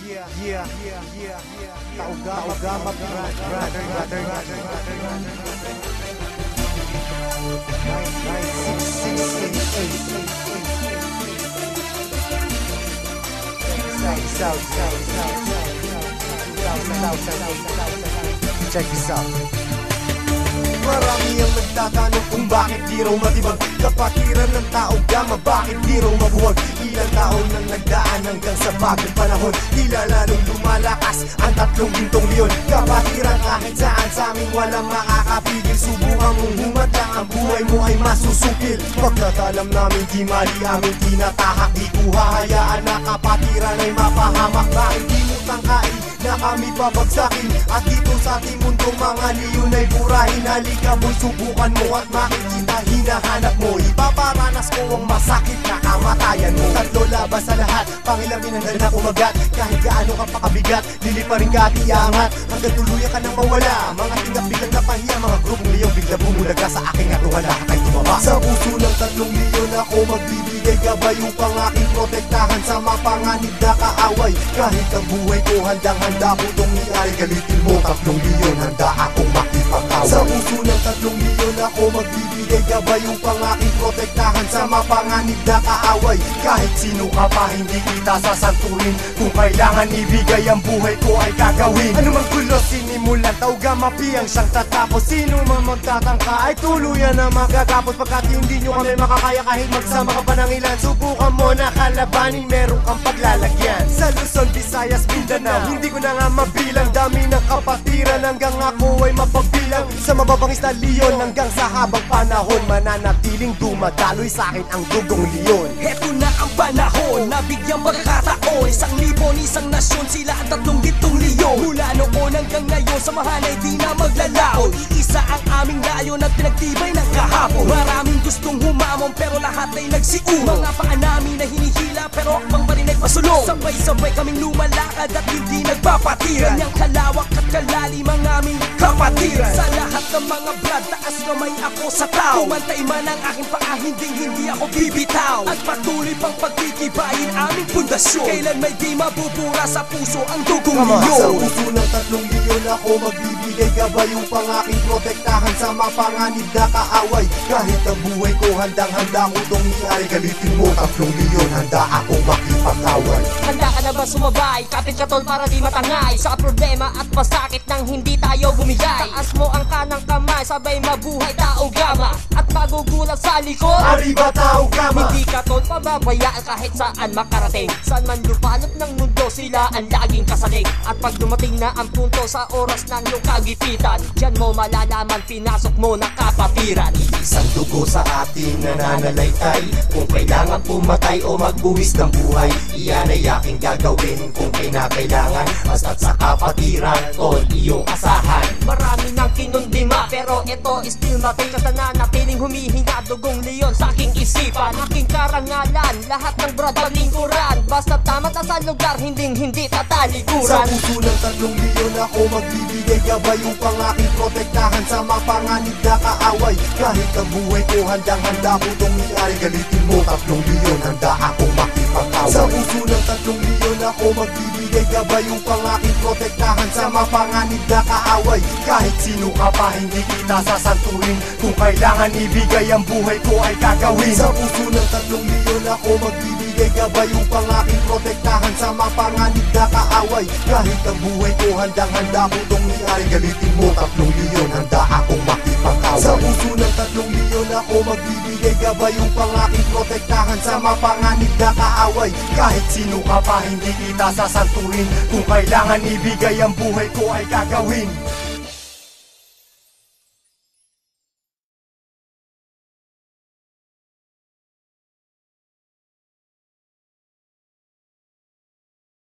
Taugama brother. Check this out. Marami ang nagtatanong kung bakit di raw matibag kapatiran ng Taugama, bakit di raw mabuwag. Ilang taon nang nagdaan hanggang sa bagong panahon, tila lalong lumalakas ang 3 gintong leon. Kapatiran kahit saan sa amin walang makakapigil. Subukan mong humadlang, ang buhay mo ay masusukil. Pagkatalam namin di mali aming tinatahak, di ko hahayaan na kapatiran ay mapahamak. Bakit di mo tangkain na kami pabagsakin? At dito sa ating mundong mga leon ay burahin. Halika boy, subukan mo at makikita hinahanap mo. Ipaparanas ko ang masakit na kamatayan mo. 3 laban sa lahat, pangilamin ang dala na kumagat. Kahit gaano ka pakabigat, liliparin ka at iangat hanggang tuluyan ka nang mawala. Mga tingap biglang napahiya, mga grupong liyong bigla bumulaga sa aking atungan. Lahat ay tumaba. Sa puso ng 3 leon ako magbibigay gabay upang aking protektahan sa mapanganib na kaaway. Kahit ang buhay ko handang-handa ko itong iay. Galitin mo 3 leon, handa akong makipag-away. Sa puso ng 3 leon ako magbibigay gabay upang aking protektahan sa mapanganib na kaaway. Kahit sino ka pa hindi kita sasanturin, kung kailangan ibigay ang buhay ko ay gagawin. Ano mang gulo sinimulan, Taugama piyang siyang tatapos. Sino man magtatangka ay tuluyan na magagapos. Pagkat hindi nyo kami makakaya kahit magsama ka pa ng ilan. Subukan mo na kalabanin, meron kang paglalagyan. Sa Luzon, Visayas, Mindanao, hindi ko na nga mabilang. Dami ng kapatiran hanggang ako ay mapabilang. Sa mababangis na leon hanggang sa habang panahon, mananatiling dumadaloy sa akin ang dugong leon. Heto na ang panahon, nabigyang pagkakataon. 1,000, isang nasyon, sila ang 3 gintong leon. Mula noon hanggang ngayon, samahan ay di na maglalaon. Iisa ang aming layon at pinagtibay ng kahapon. Maraming gustong humamon pero lahat ay nagsiuno. Mga paa namin na hinihila pero akbang pa rin ay pasulong. Sabay-sabay kaming lumalakad at hindi nagpapatiran. Ganyang kalawak at kalalim ang aming kapatiran. Sa lahat ng mga brad, taas kamay ako sa tao. Kumantay man ang aking paa, hindi ako bibitaw. At patuloy pang pagtitibayin aming pundasyon. Kailan may di mabubura sa puso ang dugong leon. Sa puso ng 3 leon ako magbibigay gabay upang aking protektahan sa mapanganib na kaaway. Kahit ang buhay ko handang-handa ko itong iay. Galitin mo 3 leon, handa akong makipag-away. Handa ka na ba sumabay? Kapit ka tol para di matangay sa problema at masakit nang hindi tayo bumigay. Taas mo ang kanang kamay, sabay mabuhay Taugama. At magugulat sa likod, Arriba Taugama. hindi ka tol pababayaan kahit saan makarating. Saan man lupalop ng mundo, sila ang laging kasalig. At pag dumating na ang punto sa oras ng iyong kagipitan, diyan mo malalaman, pinasok mo na kapatiran. Isang dugo sa ating nananalaytay. Kung kailangan pumatay o magbuwis ng buhay, iyan ay aking gagawin kung kinakailangan. Basta't sa kapatiran, tol, iyong asahan. Marami nang kinundima pero ito still mating. Kasi nanatiling humihinga dugong leon sa aking isipan. Aking karangalan, lahat ng brad palingkuran. Basta tama ta sa lugar, hindi tatalikuran. Sa puso ng 3 leon ako magbibigay gabay upang aking protektahan sa mapanganib na kaaway. Kahit ang buhay ko handang-handa ko itong iay. Galitin mo 3 leon, handa akong makipag-away. Sa puso ng 3 leon ako magbibigay gabay upang aking protektahan sa mapanganib na kaaway. Kahit sino ka pa hindi kita sasanturin, kung kailangan ibigay ang buhay ko ay gagawin. Sa puso ng 3 leon ako magbibigay gabay upang aking protektahan sa mapanganib na kaaway. Kahit ang buhay ko handang-handa ko itong iay. Galitin mo 3 leon, handa akong makipag-away. Sa puso ng 3 leon ako magbibigay gabay upang aking protektahan sa mapanganib na kaaway. Kahit sino ka pa hindi kita sasanturin, kung kailangan ibigay ang buhay ko ay gagawin.